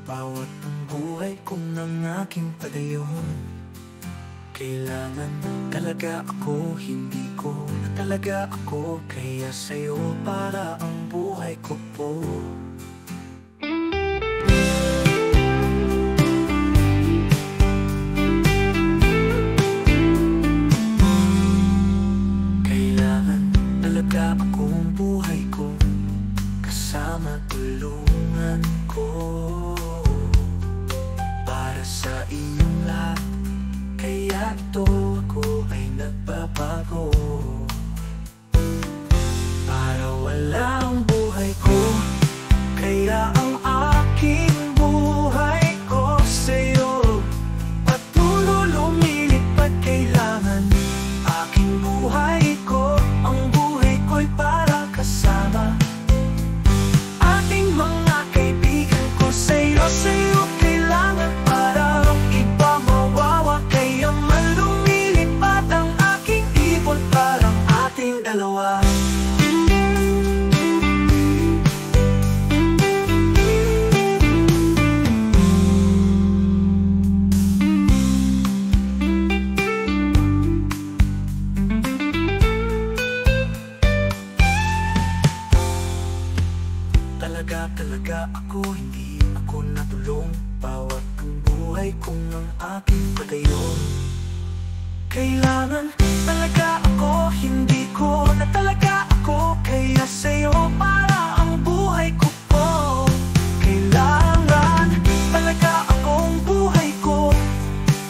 Bawat ang buhay kong ang aking padayon. Kailangan talaga ako, hindi ko na talaga ako. Kaya sa'yo para ang buhay ko po. Kailangan talaga akong buhay ko, kasama tulungan ko. Para sa iyong lahat, kaya ito ako ay nagbabago. Para wala ang buhay ko, kaya ang aking buhay ko sa'yo patuloy lumilipad. Kailangan aking buhay ko, ang buhay ko'y para kasama ating mga kaibigan ko. Sa'yo kailangan para ang iba mawawa. Kaya man lumilipad ang aking ibon, parang ating dalawa. Talaga ako, hindi ako natulong. Bawat ang buhay kong ang aking padayon. Kailangan talaga ako, hindi ko na talaga ako. Kaya sa'yo para ang buhay ko po. Kailangan talaga akong buhay ko,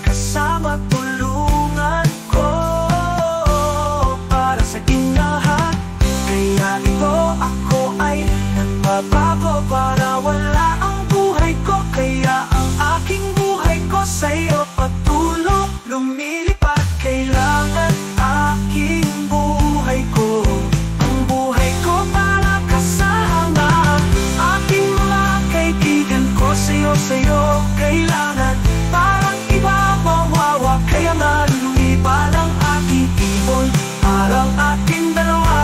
kasama tulungan ko. Para sa ating lahat, kaya ito ako ay nagbabago. Para wala ang buhay ko, kaya ang aking buhay ko sa'yo patuloy lumilipad. Kailangan aking buhay ko, ang buhay ko para kasama aking mga kaibigan ko. Sa'yo kailangan parang iba mawawa. Kaya nga lumipad ang aking ibon, parang ating dalawa.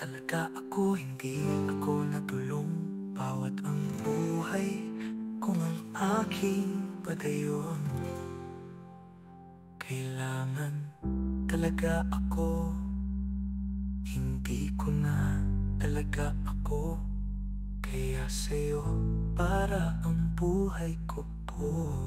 Talaga ako, hindi ako natulong. Bawat ang buhay kung ang aking padayon. Kailangan talaga ako, hindi ko na talaga ako. Kaya sa'yo para ang buhay ko po.